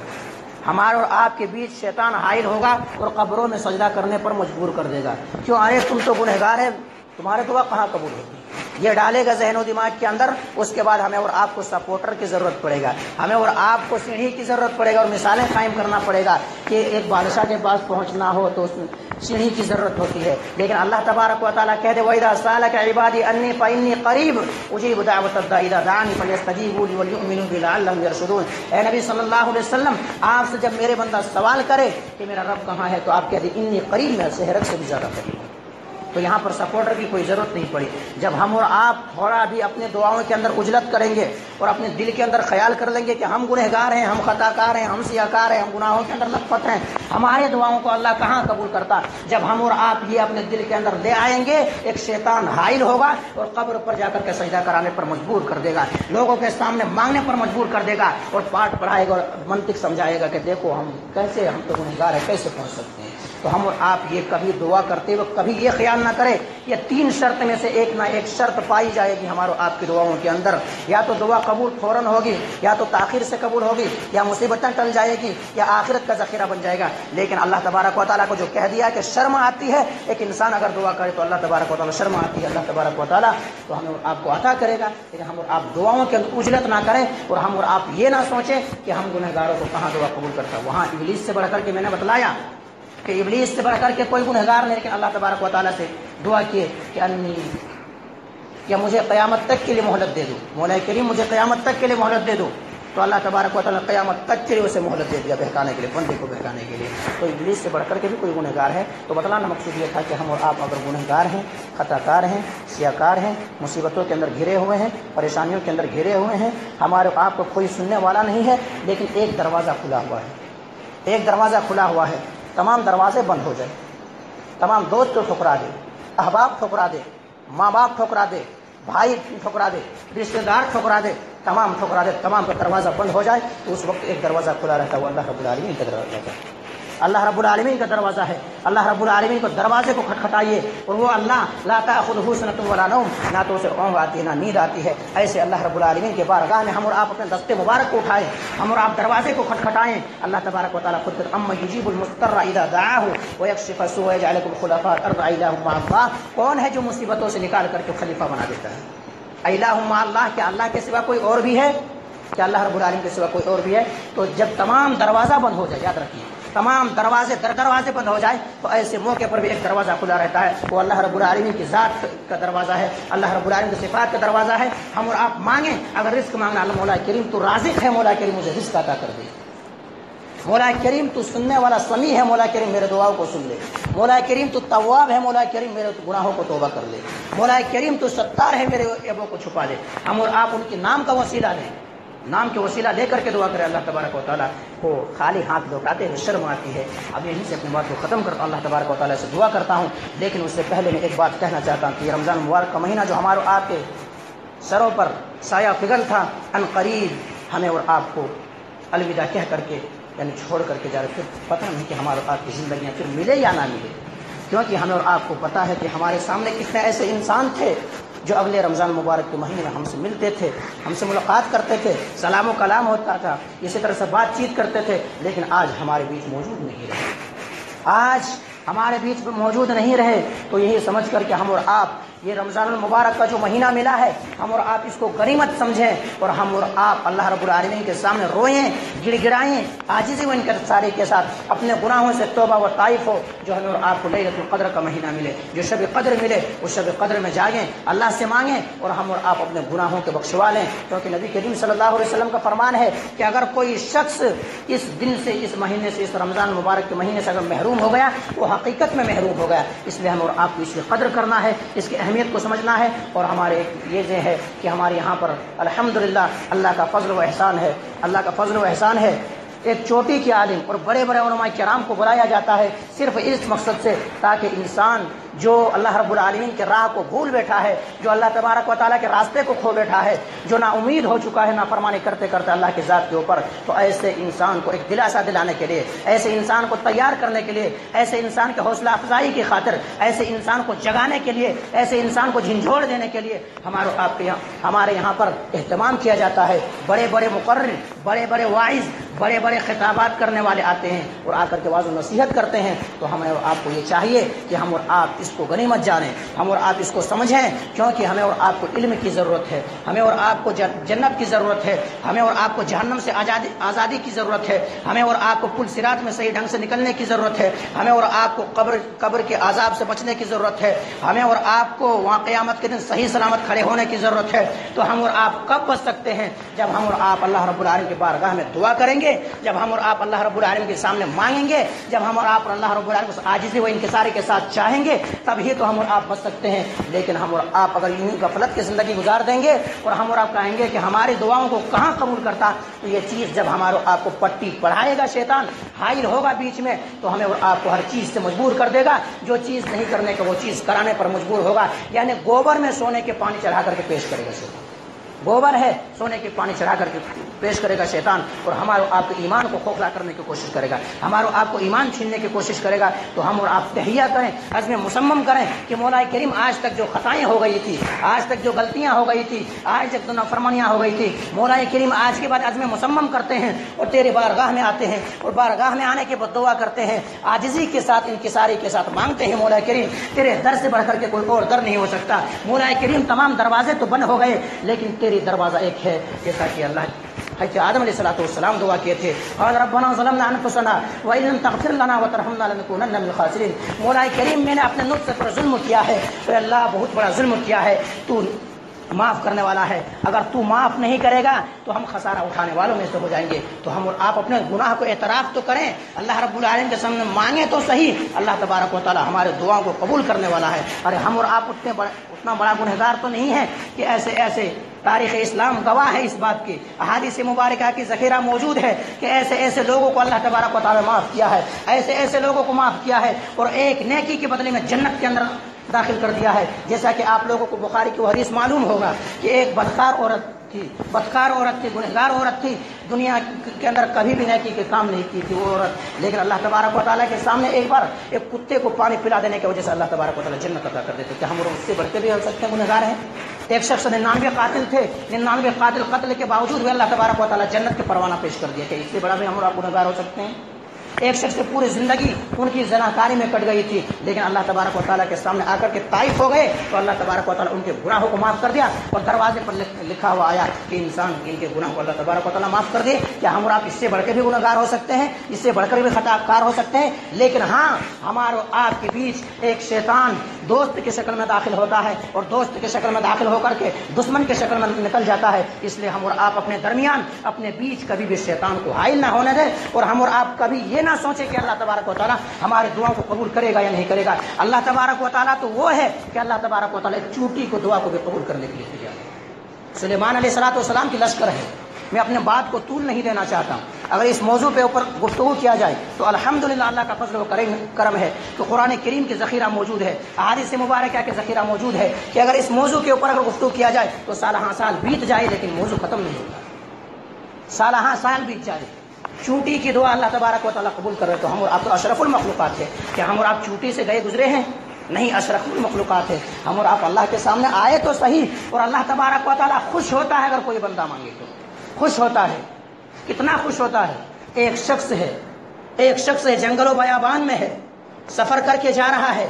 ہمارے اور آپ کے بیچ شیطان حائل ہوگا اور قبروں میں سجدہ کرنے پر مجبور کر دے گا، کیوں؟ ارے تم تو گنہگار ہے، تمہارے دعا کہاں قبول ہوگی؟ یہ ڈالے گا ذہن و دماغ کے اندر۔ اس کے بعد ہمیں اور آپ کو سپورٹر کی ضرورت پڑے گا، ہمیں اور آپ کو سیڑھی کی ضرورت پڑے گا، اور مثالیں قائم کرنا پڑے گا کہ ایک بادشاہ کے پاس پہنچنا ہو تو اس میں سیڑھی کی ضرورت ہوتی ہے، لیکن اللہ تبارک و تعالیٰ کہہ دے وَإِذَا سَأَلَكَ عِبَادِي عَنِّي فَإِنِّي قَرِيبٌ أُجِيبُ دَعْوَةَ الدَّاعِ إِذَا دَعَانِ فَلْيَسْتَجِيبُوا لِي وَلْيُؤْمِنُوا بِي لَعَلَّهُمْ يَرْشُدُونَ۔ اے نبی صلی اللہ علیہ وسلم، آپ سے جب میرے بندہ سوال کرے کہ میرا رب کہاں ہے، تو آپ کہہ دیں انی قریب، میں شہرک سے بھی زیادہ قریب ہوں۔ تو یہاں پر سپورٹر کی کوئی ضرورت نہیں پڑی۔ جب ہم اور آپ تھوڑا بھی اپنے دعاؤں کے اندر عجلت کریں گے اور اپنے دل کے اندر خیال کر لیں گے کہ ہم گنہگار ہیں، ہم خطا کار ہیں، ہم سیاہ کار ہیں، ہم گناہوں کے اندر لطفت ہیں، ہمارے دعاؤں کو اللہ کہاں قبول کرتا؟ جب ہم اور آپ یہ اپنے دل کے اندر لے آئیں گے، ایک شیطان حائل ہوگا اور قبر پر جا کر کے سجدہ کرانے پر مجبور کر دے گا، لوگوں کے سامنے مانگنے پر مجبور کر دے گا، اور پاٹ پڑھائے گا اور منطق سمجھائے گا کہ دیکھو ہم کیسے، ہم تو گنہگار ہیں، کیسے پہنچ سکتے ہیں۔ تو ہم اور آپ یہ کبھی دعا کرتے وقت کبھی یہ خیال نہ کریں یہ 3 شرط میں سے ایک نہ ایک شرط پائی جائے گی ہمارے آپ کی دعاؤں کے اندر، یا تو دعا قبول فوراً ہوگی، یا تو تاخیر سے قبول ہوگی، یا مصیبتیں ٹل جائے گی، یا آخرت کا ذخیرہ بن جائے گا۔ لیکن اللہ تبارک و تعالیٰ کو جو کہہ دیا کہ شرم آتی ہے، ایک انسان اگر دعا کرے تو اللہ تبارک و تعالیٰ شرم آتی ہے اللہ تبارک و تعالیٰ تو ہمیں اور آپ کو عطا کرے گا۔ لیکن ہم اور آپ دعاؤں کے اندر اجلت نہ کریں، اور ہم اور آپ یہ نہ سوچیں کہ ہم گنہگاروں کو کہاں دعا قبول کرتا ہے۔ وہاں ابلیس سے بڑھ کر کے میں نے بتلایا کہ ابلیس سے بڑھ کر کے کوئی گنہگار نہیں، لیکن اللہ تبارک و تعالیٰ سے دعا کیے کہ انی، کہ مجھے قیامت تک کے لیے مہلت دے دو، مولا کریم مجھے قیامت تک کے لیے مہلت دے دو، تو اللہ تبارک و تعالیٰ قیامت تک کے لیے اسے مہلت دے دیا، بہکانے کے لیے، بندے کو بہکانے کے لیے۔ تو ابلیس سے بڑھ کر کے بھی کوئی گنہگار ہے۔ تو بتلانا مقصود یہ تھا کہ ہم اور آپ اگر گنہگار ہیں، خطا کار ہیں، سیاہ کار ہیں، مصیبتوں کے اندر گھرے ہوئے ہیں، پریشانیوں کے اندر گھرے ہوئے ہیں، ہمارے آپ کو کوئی سننے والا نہیں ہے، لیکن ایک دروازہ کھلا ہوا ہے، ایک دروازہ کھلا ہوا ہے، تمام دروازے بند ہو جائیں، تمام دوست کو ٹھکرا دے، احباب ٹھکرا دے، ماں باپ ٹھکرا دے، بھائی ٹھکرا دے، رشتہ دار ٹھکرا دے، تمام ٹھکرا دے، تمام کا دروازہ بند ہو جائے، تو اس وقت ایک دروازہ کھلا رہتا ہے، وہ اللہ رب العالمین کا دروازہ ہے، اللہ رب العالمین کا دروازہ ہے۔ اللہ رب العالمین کو دروازے کو کھٹکھٹائیے، اور وہ اللہ لا تأخذہ سنۃ ولا نوم، نہ تو اسے اونگ آتی ہے نہ نیند آتی ہے، ایسے اللہ رب العالمین کے بارگاہ میں ہم اور آپ اپنے دستے مبارک کو اٹھائیں، ہم اور آپ دروازے کو کھٹکھٹائیں۔ اللہ تبارک و تعالیٰ خود اما یجیب المضطر اذا دعاہ ویکشف السوء ویجعلکم خلفاء الارض الہ مع اللہ، کون ہے جو مصیبتوں سے نکال کر کے خلیفہ بنا دیتا ہے؟ الہ مع اللہ، کیا اللہ کے سوا کوئی اور بھی ہے؟ کیا اللہ رب العالمین کے سوا کوئی اور بھی ہے؟ تو جب تمام دروازہ بند ہو جائے، یاد رکھیے تمام دروازے دروازے بند ہو جائے، تو ایسے موقع پر بھی ایک دروازہ کھلا رہتا ہے، وہ اللہ رب العالمین کی ذات کا دروازہ ہے، اللہ رب العالمین کی صفات کا دروازہ ہے۔ ہم اور آپ مانگیں، اگر رزق مانگنا، اللہ مولا کریم تو رازق ہے، مولا کریم مجھے رزق عطا کر دے، مولا کریم تو سننے والا سمیع ہے، مولا کریم میرے دعاؤں کو سن لے، مولا کریم تو تواب ہے، مولا کریم میرے گناہوں کو توبہ کر لے، مولا کریم تو ستار ہے، میرے عیبوں کو چھپا لے۔ ہم اور آپ ان کے نام کا وسیلہ لیں، نام کے وسیلہ لے کر کے دعا کرے، اللہ تبارک و تعالیٰ کو خالی ہاتھ لوٹاتے ہوئے شرم آتی ہے۔ اب یہیں سے اپنی بات کو ختم کرتا ہوں، اللہ تبارک و تعالیٰ سے دعا کرتا ہوں، لیکن اس سے پہلے میں ایک بات کہنا چاہتا ہوں کہ یہ رمضان مبارک کا مہینہ جو ہمارے آپ کے سروں پر سایہ فگن تھا، ان قریب ہمیں اور آپ کو الوداع کہہ کر کے یعنی چھوڑ کر کے جا رہے، پھر پتہ نہیں کہ ہمارے آپ کی زندگیاں پھر ملے یا نہ ملے، کیونکہ ہمیں اور آپ کو پتہ ہے کہ ہمارے سامنے کتنے ایسے انسان تھے جو اگلے رمضان مبارک کے مہینے میں ہم سے ملتے تھے، ہم سے ملاقات کرتے تھے، سلام و کلام ہوتا تھا، اسی طرح سے بات چیت کرتے تھے، لیکن آج ہمارے بیچ موجود نہیں رہے، آج ہمارے بیچ میں موجود نہیں رہے۔ تو یہی سمجھ کر کے ہم اور آپ یہ رمضان المبارک کا جو مہینہ ملا ہے ہم اور آپ اس کو غنیمت سمجھیں اور ہم اور آپ اللہ رب العالمین کے سامنے روئیں، گڑ گڑائیں، عاجزی و انکساری کے ساتھ اپنے گناہوں سے توبہ و طائف ہو، جو ہمیں اور آپ کو لیلۃ القدر کا مہینہ ملے، جو شب قدر ملے اس شب قدر میں جاگیں، اللہ سے مانگیں اور ہم اور آپ اپنے گناہوں کے بخشوا لیں، کیونکہ نبی کریم صلی اللہ علیہ وسلم کا فرمان ہے کہ اگر کوئی شخص اس دن سے، اس مہینے سے، اس رمضان المبارک کے مہینے سے اگر محروم ہو گیا وہ حقیقت میں محروم ہو گیا۔ اس لیے ہم اور آپ کو اس کی قدر کرنا ہے، اس کی اہمیت کو سمجھنا ہے، اور ہمارے یہ جو ہے کہ ہمارے یہاں پر الحمدللہ اللہ کا فضل و احسان ہے، اللہ کا فضل و احسان ہے۔ ایک چوٹی کے عالم اور بڑے بڑے علماء کرام کو بلایا جاتا ہے صرف اس مقصد سے تاکہ انسان جو اللہ رب العالمین کے راہ کو بھول بیٹھا ہے، جو اللہ تبارک و تعالیٰ کے راستے کو کھو بیٹھا ہے، جو نا امید ہو چکا ہے نافرمانی کرتے کرتے اللہ کی ذات کے اوپر، تو ایسے انسان کو ایک دلاسا دلانے کے لیے، ایسے انسان کو تیار کرنے کے لیے، ایسے انسان کے حوصلہ افزائی کی خاطر، ایسے انسان کو جگانے کے لیے، ایسے انسان کو جھنجھوڑ دینے کے لیے ہمارے یہاں پر اہتمام کیا جاتا ہے۔ بڑے بڑے مقرر، بڑے بڑے واعظ، بڑے بڑے خطابات کرنے والے آتے ہیں اور آ کر کے واعظ و نصیحت کرتے ہیں، تو ہمیں اور آپ کو یہ چاہیے کہ ہم اور آپ اس کو غنیمت جانیں، ہم اور آپ اس کو سمجھیں، کیونکہ ہمیں اور آپ کو علم کی ضرورت ہے، ہمیں اور آپ کو جنت کی ضرورت ہے، ہمیں اور آپ کو جہنم سے آزادی کی ضرورت ہے، ہمیں اور آپ کو پل صراط میں صحیح ڈھنگ سے نکلنے کی ضرورت ہے، ہمیں اور آپ کو قبر کے عذاب سے بچنے کی ضرورت ہے، ہمیں اور آپ کو وہاں قیامت کے دن صحیح سلامت کھڑے ہونے کی ضرورت ہے۔ تو ہم اور آپ کب بچ سکتے ہیں؟ جب ہم اور آپ اللہ رب العالمین کی بارگاہ میں دعا کریں گے، جب ہم اور آپ اللہ رب العالمین کے سامنے مانگیں گے، جب ہم اور آپ اللہ رب العالمین کو عاجزی و انکساری کے ساتھ چاہیں گے، تب ہی تو ہم اور آپ بچ سکتے ہیں۔ لیکن ہم اور آپ اگر یوں ہی غفلت کی زندگی گزار دیں گے اور ہم اور آپ کہیں گے کہ ہماری دعاؤں کو کہاں قبول کرتا، تو یہ چیز جب ہمارے آپ کو پٹی پڑھائے گا، شیطان حائل ہوگا بیچ میں، تو ہمیں اور آپ کو ہر چیز سے مجبور کر دے گا، جو چیز نہیں کرنے کا وہ چیز کرانے پر مجبور ہوگا۔ یعنی گوبر میں سونے کے پانی چڑھا کر کے پیش کرے گا شیطان، گوبر ہے سونے کے پانی چڑھا کر کے پیش کرے گا شیطان، اور ہمارے آپ کے ایمان کو کھوکھلا کرنے کی کوشش کرے گا، ہمارے آپ کو ایمان چھیننے کی کوشش کرے گا۔ تو ہم اور آپ تہیہ کریں، عزم مصمم کریں کہ مولا کریم آج تک جو خطائیں ہو گئی تھی، آج تک جو غلطیاں ہو گئی تھی، آج تک جو نافرمانیاں ہو گئی تھی، مولا کریم آج کے بعد عزم مصمم کرتے ہیں اور تیرے بارگاہ میں آتے ہیں، اور بارگاہ میں آنے کے بعد دعا کرتے ہیں، عاجزی کے ساتھ، انکساری کے ساتھ مانگتے ہیں مولا کریم تیرے در سے بڑھ کر کے کوئی اور در نہیں ہو سکتا۔ مولا کریم تمام دروازے تو بند ہو گئے لیکن تیری دروازہ ایک ہے، جیسا کہ اللہ حضرت آدم علیہ السلام دعا کیے تھے، قال ربنا ظلمنا انفسنا وان لم تغفر لنا وترحمنا لنكونن من الخاسرین۔ مولا کریم میں نے اپنے نفس پر ظلم کیا ہے، تو اللہ بہت بڑا ظلم کیا ہے، تو معاف کرنے والا ہے، اگر تو معاف نہیں کرے گا تو ہم خسارہ اٹھانے والوں میں سے ہو جائیں گے۔ تو ہم اور آپ اپنے گناہ کو اعتراف تو کریں، اللہ رب العالمین کے سامنے مانگیں تو صحیح، اللہ تبارک و تعالی ہمارے دعاؤں کو قبول کرنے والا ہے۔ ارے ہم اور آپ اتنا بڑا گنہگار تو نہیں ہے کہ ایسے تاریخ اسلام گواہ ہے اس بات کی، احادیث مبارکہ کی ذخیرہ موجود ہے کہ ایسے لوگوں کو اللہ تبارک و تعالی معاف کیا ہے، ایسے لوگوں کو معاف کیا ہے اور ایک نیکی کے بدلے میں جنت کے اندر داخل کر دیا ہے۔ جیسا کہ آپ لوگوں کو بخاری کی حدیث معلوم ہوگا کہ ایک بدکار عورت تھی، گنہگار عورت تھی، دنیا کے اندر کبھی بھی نیکی کے کام نہیں کی تھی وہ عورت، لیکن اللہ تبارک و تعالیٰ کے سامنے ایک بار ایک کتے کو پانی پلا دینے کی وجہ سے اللہ تبارک و تعالیٰ جنت عطا کر دیتے۔ کیا ہم اس سے بڑھ کے بھی ہو سکتے ہیں گنہگار ہیں؟ ایک شخص 99 قاتل تھے، 99 قتل کے باوجود بھی اللہ تبارک و تعالیٰ جنت کے پروانہ پیش کر دیا، کہ اس سے بڑا بھی ہم اور آپ گنہگار ہو سکتے ہیں؟ ایک شخص کی پوری زندگی ان کی زناکاری میں کٹ گئی تھی، لیکن اللہ تبارک و تعالیٰ کے سامنے آ کر کے طائف ہو گئے تو اللہ تبارک و تعالیٰ ان کے گناہوں کو معاف کر دیا، اور دروازے پر لکھا ہوا آیا کہ انسان ان کے گناہ کو اللہ تبارک و تعالیٰ معاف کر دے۔ کیا ہم اور آپ اس سے بڑھ کے بھی گنہگار ہو سکتے ہیں؟ اس سے بڑھ کر بھی خطا کار ہو سکتے ہیں؟ لیکن ہاں، ہمارے آپ کے بیچ ایک شیطان دوست کی شکل میں داخل ہوتا ہے، اور دوست کی شکل میں داخل ہو کر کے دشمن کی شکل میں نکل جاتا ہے۔ اس لیے ہم اور آپ اپنے درمیان، اپنے بیچ کبھی بھی شیطان کو حائل نہ ہونے دیں، اور ہم اور آپ کبھی یہ نہ سوچیں کہ اللہ تبارک و تعالیٰ ہمارے دعاؤں کو قبول کرے گا یا نہیں کرے گا۔ اللہ تبارک و تعالیٰ تو وہ ہے کہ اللہ تبارک و تعالیٰ ایک چوٹی کو دعا کو بھی قبول کرنے کے لیے تیار ہے۔ سلیمان علیہ السلام کی لشکر ہے۔ میں اپنے بات کو طول نہیں دینا چاہتا ہوں، اگر اس موضوع پہ اوپر گفتگو کیا جائے تو الحمدللہ اللہ کا فضل و کرم ہے تو قرآن کریم کی ذخیرہ موجود ہے، احادیث مبارکہ کے ذخیرہ موجود ہے کہ اگر اس موضوع کے اوپر اگر گفتگو کیا جائے تو سالہ سال بیت جائے لیکن موضوع ختم نہیں ہوتا، سالہ سال بیت جائے۔ چوٹی کی دعا اللہ تبارک و تعالیٰ قبول کر رہے تو ہم اور آپ تو اشرف المخلوقات ہے، کہ ہم اور آپ چوٹی سے گئے گزرے ہیں؟ نہیں، اشرف المخلوقات ہے۔ ہم اور آپ اللہ کے سامنے آئے تو صحیح، اور اللہ تبارک و تعالیٰ خوش ہوتا ہے اگر کوئی بندہ مانگے تو خوش ہوتا ہے۔ کتنا خوش ہوتا ہے؟ ایک شخص ہے جنگل و بیابان میں ہے، سفر کر کے جا رہا ہے،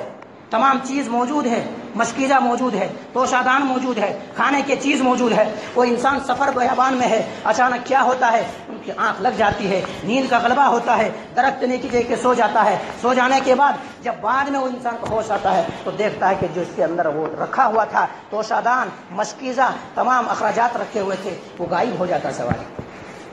تمام چیز موجود ہے، مشکیزہ موجود ہے، توشادان موجود ہے، کھانے کی چیز موجود ہے. وہ انسان سفر بیابان میں ہے، اچانک کیا ہوتا ہے، ان کی آنکھ لگ جاتی ہے، نیند کا غلبہ ہوتا ہے، درخت نیچے جا کے سو جاتا ہے. سو جانے کے بعد جب بعد میں وہ انسان کو ہوش آتا ہے تو دیکھتا ہے کہ جو اس کے اندر وہ رکھا ہوا تھا توشادان، مشکیزہ، تمام اخراجات رکھے ہوئے تھے، وہ غائب ہو جاتا ہے.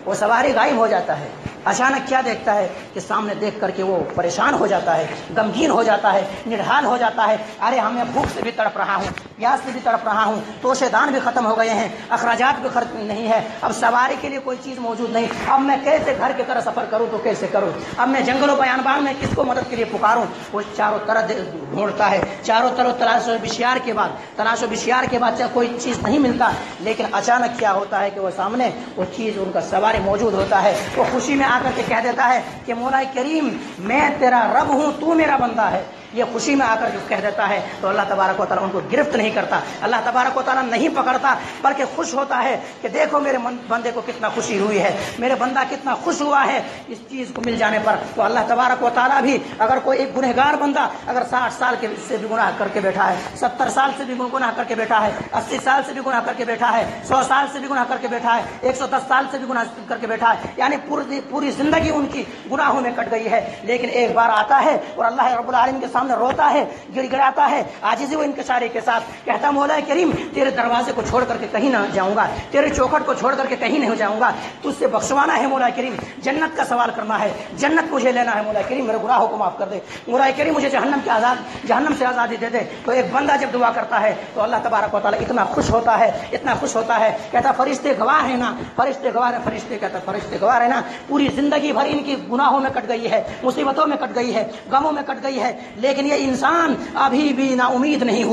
وہ سواری غائب ہو جاتا ہے. اچانک کیا دیکھتا ہے کہ سامنے دیکھ کر کے وہ پریشان ہو جاتا ہے، غمگین ہو جاتا ہے، نڈھال ہو جاتا ہے. ارے ہم میں بھوک سے بھی تڑپ رہا ہوں، پیاس سے بھی تڑپ رہا ہوں، توشے دان بھی ختم ہو گئے ہیں، اخراجات بھی خرچ نہیں ہے، اب سواری کے لیے کوئی چیز موجود نہیں. اب میں کیسے گھر کی طرح سفر کروں تو کیسے کروں؟ اب میں جنگل و بیابان میں کس کو مدد کے لیے پکاروں؟ وہ چاروں طرف ڈھونڈتا ہے، چاروں طرف تلاش و بشیار کے بعد کوئی چیز نہیں ملتا. لیکن اچانک کیا ہوتا ہے کہ وہ سامنے وہ چیز، ان کا سواری موجود ہوتا ہے. وہ خوشی میں آ کر کے کہہ دیتا ہے کہ مولا کریم میں تیرا رب ہوں، تو میرا بندہ ہے. یہ خوشی میں آ کر جو کہہ دیتا ہے تو اللہ تبارک و تعالیٰ ان کو گرفت نہیں کرتا، اللہ تبارک و تعالیٰ نہیں پکڑتا، بلکہ خوش ہوتا ہے کہ دیکھو میرے بندے کو کتنا خوشی ہوئی ہے، میرے بندہ کتنا خوش ہوا ہے اس چیز کو مل جانے پر. تو اللہ تبارک و تعالیٰ بھی اگر کوئی ایک گنہگار بندہ اگر 60 سال سے بھی گناہ کر کے بیٹھا ہے، 70 سال سے بھی گناہ کر کے بیٹھا ہے، 80 سال سے بھی گناہ کر کے بیٹھا ہے، 100 سال سے بھی گناہ کر کے بیٹھا ہے، 110 سال سے بھی گناہ کر کے بیٹھا ہے، یعنی پوری زندگی ان کی گناہوں میں کٹ گئی ہے، لیکن ایک بار آتا ہے اور اللہ رب العالمین کے سامنے روتا ہے، گڑ گڑاتا ہے، عاجزی و انکساری کے ساتھ کہتا مولا کریم تیرے دروازے کو چھوڑ کر کے کہیں نہ جاؤں گا، تیرے چوکھٹ کو چھوڑ کر کے کہیں نہیں جاؤں گا، تجھ سے بخشوانا ہے مولا کریم، جنت کا سوال کرنا ہے، جنت مجھے لینا ہے مولا کریم، میرے گناہوں کو معاف کر دے، مولا کریم مجھے جہنم سے آزادی دے دے. تو ایک بندہ جب دعا کرتا ہے تو اللہ تبارک و تعالیٰ اتنا خوش ہوتا ہے کہتا فرشتے گواہ ہیں نا، فرشتے گواہ ہے نا، پوری زندگی بھر ان کی گناہوں میں کٹ گئی ہے، مصیبتوں میں کٹ گئی ہے، غموں میں کٹ گئی ہے، لیکن یہ انسان ابھی بھی نا امید نہیں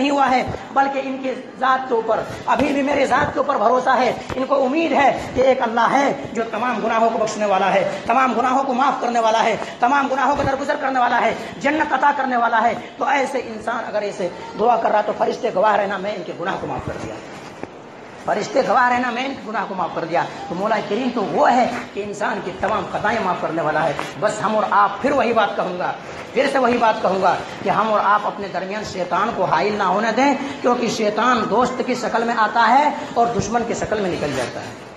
ہوا ہے، بلکہ ان کی ذات کے اوپر ابھی بھی میرے ذات کے اوپر بھروسہ ہے. ان کو امید ہے کہ ایک اللہ ہے جو تمام گناہوں کو بخشنے والا ہے، تمام گناہوں کو معاف کرنے والا ہے، تمام گناہوں کو درگزر کرنے والا ہے، جنت عطا کرنے والا ہے. تو ایسے انسان اگر ایسے دعا کر رہا تو فرشتے گواہ رہنا میں ان کے گناہ کو معاف کر دیا، فرشتے گواہ رہنا میں ان کے گناہ کو معاف کر دیا. تو مولا کریم تو وہ ہے کہ انسان کی تمام خطائیں معاف کرنے والا ہے. بس ہم اور آپ پھر سے وہی بات کہوں گا کہ ہم اور آپ اپنے درمیان شیطان کو حائل نہ ہونے دیں، کیونکہ شیطان دوست کی شکل میں آتا ہے اور دشمن کی شکل میں نکل جاتا ہے.